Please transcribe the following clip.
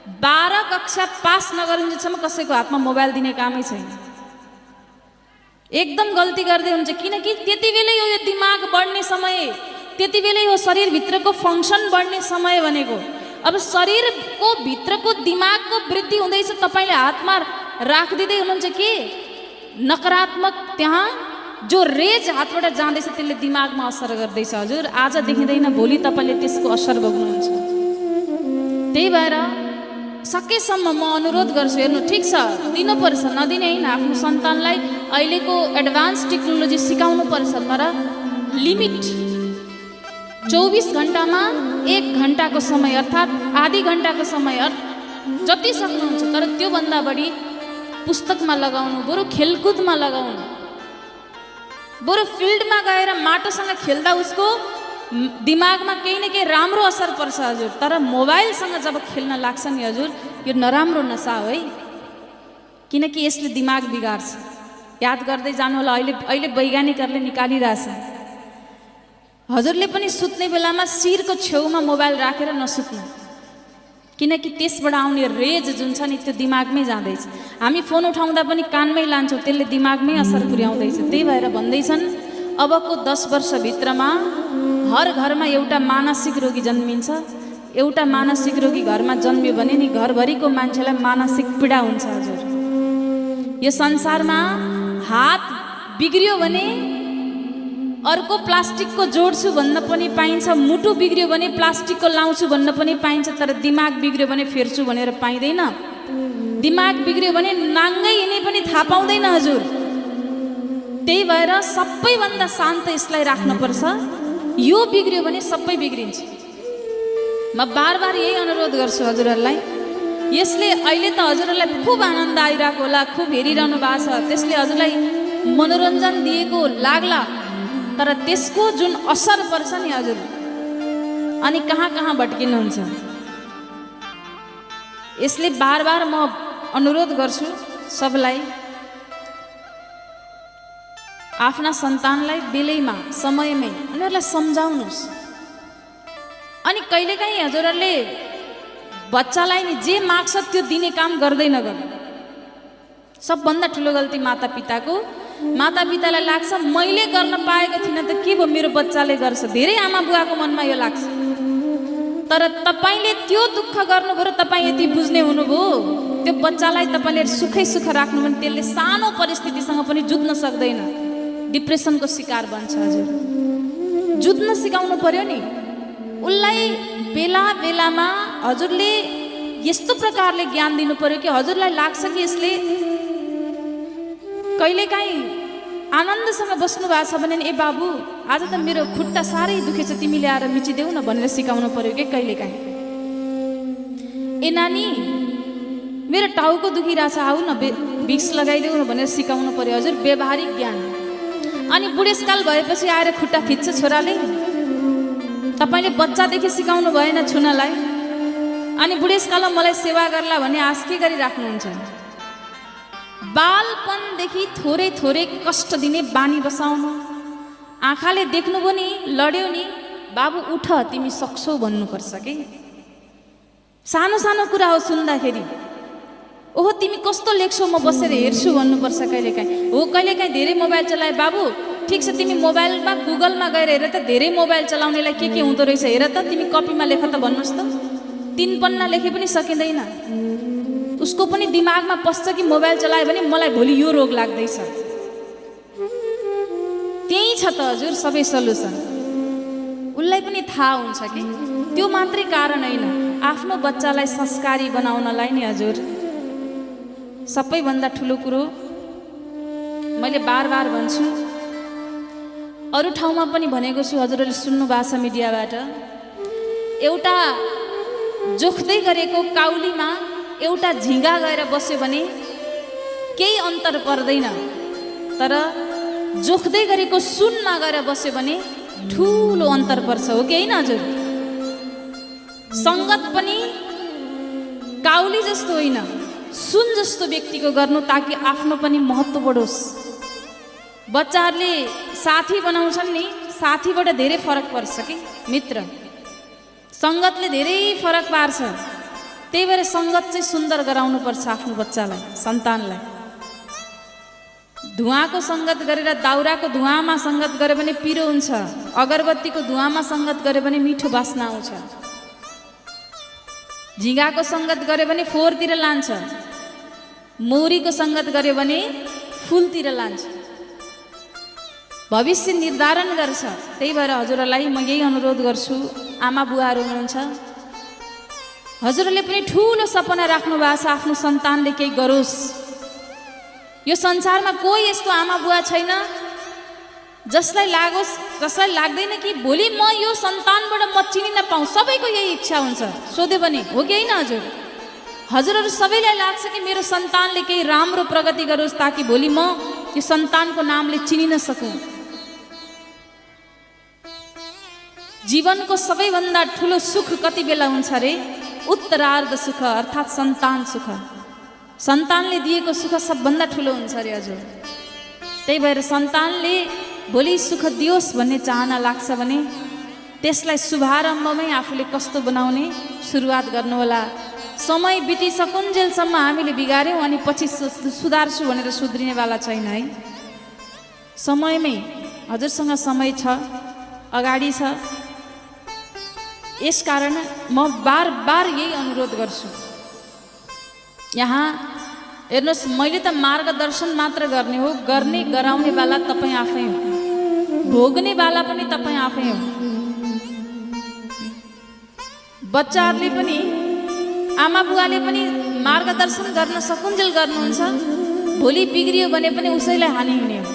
12 कक्षा पास नगरुन्जेलसम्म कसैको हातमा मोबाइल दिने कामै छैन। एकदम गल्ती गर्दै हुन्छ, किनकि त्यति बेलै हो यो दिमाग बढ्ने समय, त्यति बेलै हो शरीरभित्रको फङ्सन बढ्ने समय भनेको। अब शरीरको भित्रको दिमागको वृद्धि हुँदैछ, तपाईँले हातमा राखिदिँदै हुनुहुन्छ कि नकारात्मक त्यहाँ जो रेज हातबाट जाँदैछ त्यसले दिमागमा असर गर्दैछ। हजुर आज देखिँदैन, भोलि तपाईँले त्यसको असर भोग्नुहुन्छ। त्यही भएर सकेसम्म म अनुरोध गर्छु, हेर्नु ठिक छ दिनुपर्छ, नदिने होइन, आफ्नो सन्तानलाई अहिलेको एडभान्स टेक्नोलोजी सिकाउनु पर्छ, तर लिमिट 24 घन्टामा 1 घन्टाको समय अर्थात् आधी घन्टाको समय जति सक्नुहुन्छ, तर त्योभन्दा बढी पुस्तकमा लगाउनु, बरु खेलकुदमा लगाउनु, बरु फिल्डमा गएर माटोसँग खेल्दा उसको दिमागमा केही न केही राम्रो असर पर्छ हजुर। तर मोबाइलसँग जब खेल्न लाग्छ नि हजुर, यो नराम्रो नसा हो है, किनकि यसले दिमाग बिगार्छ। याद गर्दै जानु होला, अहिले वैज्ञानिकहरूले निकालिरहेछ, हजुरले पनि सुत्ने बेलामा शिरको छेउमा मोबाइल राखेर नसुत्नु, किनकि त्यसबाट आउने रेज जुन छ नि त्यो दिमागमै जाँदैछ। हामी फोन उठाउँदा पनि कानमै लान्छौँ, त्यसले दिमागमै असर पुर्याउँदैछ। त्यही भएर भन्दैछन् अबको 10 वर्षभित्रमा हर घरमा एउटा मानसिक रोगी जन्मिन्छ। एउटा मानसिक रोगी घरमा जन्मियो भने नि घरभरिको मान्छेलाई मानसिक पीडा हुन्छ हजुर। यो संसारमा हात बिग्रियो भने अर्को प्लास्टिकको जोड्छु भन्न पनि पाइन्छ, मुटु बिग्रियो भने प्लास्टिकको लाउँछु भन्न पनि पाइन्छ, तर दिमाग बिग्रियो भने फेर्छु भनेर पाइँदैन। दिमाग बिग्रियो भने नाङ्गै हिँड्ने पनि थाहा पाउँदैन हजुर। त्यही भएर सबैभन्दा शान्त यसलाई राख्नुपर्छ, यो बिग्रियो भने सबै बिग्रिन्छ। म बार बार यही अनुरोध गर्छु हजुरहरूलाई। यसले अहिले त हजुरहरूलाई खुब आनन्द आइरहेको होला, खुब हेरिरहनु भएको छ, त्यसले हजुरलाई मनोरञ्जन दिएको लाग्ला, तर त्यसको जुन असर पर्छ नि हजुर, अनि कहाँ कहाँ भट्किनुहुन्छ। यसले बार बार म अनुरोध गर्छु सबलाई, आफ्ना सन्तानलाई बेलैमा समयमै उनीहरूलाई सम्झाउनुहोस्। अनि कहिलेकाहीँ हजुरहरूले बच्चालाई नि जे माग्छ त्यो दिने काम गर्दै नगर्नु। सबभन्दा ठुलो गल्ती मातापितालाई लाग्छ मैले गर्न पाएको थिइनँ त के भयो मेरो बच्चाले गर्छ, धेरै आमा बुवाको मनमा यो लाग्छ। तर तपाईँले त्यो दुःख गर्नुभयो, तपाईँ यति बुझ्ने हुनुभयो, त्यो बच्चालाई तपाईँले सुखै सुख राख्नु भने त्यसले सानो परिस्थितिसँग पनि जुझ्न सक्दैन, डिप्रेसनको शिकार बन्छ हजुर। जुझ्न सिकाउनु पर्यो नि उसलाई। बेला बेलामा हजुरले यस्तो प्रकारले ज्ञान दिनु पर्यो कि हजुरलाई लाग्छ कि यसले कहिलेकाहीँ आनन्दसँग बस्नु भएको छ भने ए बाबु आज त मेरो खुट्टा साह्रै दुखेछ, तिमीले आएर मिचिदेऊ न भनेर सिकाउनु पर्यो कि कहिलेकाहीँ। ए नानी मेरो टाउको दुखिरहेछ, आऊ न भिक्स लगाइदेऊ न भनेर सिकाउनु पर्यो हजुर, व्यवहारिक ज्ञान। अनि बुढेसकाल भएपछि आएर खुट्टा खिच्छ छोराले, तपाईँले बच्चादेखि सिकाउनु भएन छुनलाई, अनि बुढेसकालमा मलाई सेवा गर्ला भने आश के गरिराख्नुहुन्छ। बालपनदेखि थोरै थोरै कष्ट दिने बानी बसाउनु। आँखाले देख्नुभयो नि, लड्यो नि, बाबु उठ तिमी सक्छौ भन्नुपर्छ कि। सानो सानो कुरा हो सुन्दाखेरि, ओहो तिमी कस्तो लेख्छौ म बसेर हेर्छु भन्नुपर्छ कहिलेकाहीँ। हो कहिलेकाहीँ धेरै मोबाइल चलाए, बाबु ठिक छ तिमी मोबाइलमा गुगलमा गएर हेर त, धेरै मोबाइल चलाउनेलाई के हुँदो रहेछ हेर त, तिमी कपीमा लेख त भन्नुहोस् त। 3 पन्ना लेखे पनि सकिँदैन, उसको पनि दिमागमा पस्छ कि मोबाइल चलायो भने मलाई भोलि यो रोग लाग्दैछ। त्यही छ त हजुर सबै सल्युसन, उसलाई पनि थाहा हुन्छ कि। त्यो मात्रै कारण होइन, आफ्नो बच्चालाई संस्कारी बनाउनलाई नि हजुर सबैभन्दा ठुलो कुरो मैले बार बार भन्छु, अरू ठाउँमा पनि भनेको छु, हजुरहरूले सुन्नु भएको छ मिडियाबाट। एउटा जोख्दै गरेको काउलीमा एउटा झिँगा गएर बस्यो भने केही अन्तर पर्दैन, तर जोख्दै गरेको सुनमा गएर बस्यो भने ठुलो अन्तर पर्छ, हो कि होइन हजुर। सङ्गत पनि काउली जस्तो होइन, सुन जस्तो व्यक्तिको गर्नु, ताकि आफ्नो पनि महत्त्व बढोस्। बच्चाहरूले साथी बनाउँछन् नि, साथीबाट धेरै फरक पर्छ कि मित्र, सङ्गतले धेरै फरक पार्छ। त्यही भएर सङ्गत चाहिँ सुन्दर गराउनुपर्छ आफ्नो बच्चालाई, सन्तानलाई। धुवाँको सङ्गत गरेर, दाउराको धुवाँमा सङ्गत गऱ्यो भने पिरो हुन्छ, अगरबत्तीको धुवाँमा सङ्गत गऱ्यो भने मिठो बास्ना आउँछ, झिँगाको सङ्गत गऱ्यो भने फोहोरतिर लान्छ, मौरीको सङ्गत गऱ्यो भने फुलतिर लान्छ, भविष्य निर्धारण गर्छ। त्यही भएर हजुरहरूलाई म यही अनुरोध गर्छु, आमा बुवाहरू हुनुहुन्छ, हजुरहरूले पनि ठुलो सपना राख्नु भएको छ आफ्नो सन्तानले केही गरोस्। यो संसारमा कोही यस्तो आमा बुवा छैन जसलाई लाग्दैन कि भोलि म यो सन्तानबाट म चिनिन पाऊँ। सबैको यही इच्छा हुन्छ, सोध्यो भने हो कि होइन हजुर? हजुरहरू सबैलाई लाग्छ कि मेरो सन्तानले केही राम्रो प्रगति गरोस् ताकि भोलि म यो सन्तानको नामले चिनिन सकूँ। जीवनको सबैभन्दा ठुलो सुख कति बेला हुन्छ रे? उत्तरार्ध सुख अर्थात् सन्तान सुख। सन्तानले दिएको सुख सबभन्दा ठुलो हुन्छ अरे हजुर। त्यही भएर सन्तानले भोलि सुख दियोस् भन्ने चाहना लाग्छ भने त्यसलाई शुभारम्भमै आफूले कस्तो बनाउने सुरुवात गर्नु होला। समय बितिसकुन्जेलसम्म हामीले बिगार्यौँ अनि पछि सुधार्छु भनेर सुध्रिनेवाला छैन है। समयमै हजुरसँग समय छ, अगाडि छ। यसकारण म बार बार यही अनुरोध गर्छु, यहाँ हेर्नुहोस्, मैले त मार्गदर्शन मात्र गर्ने हो, गर्ने गराउने वाला तपाईँ आफै हो, भोग्ने वाला पनि तपाईँ आफै हो। बच्चाहरूले पनि आमा बुवाले पनि मार्गदर्शन गर्न सकुन्जेल गर्नुहुन्छ, भोलि बिग्रियो भने पनि उसैलाई हानि हुने हो।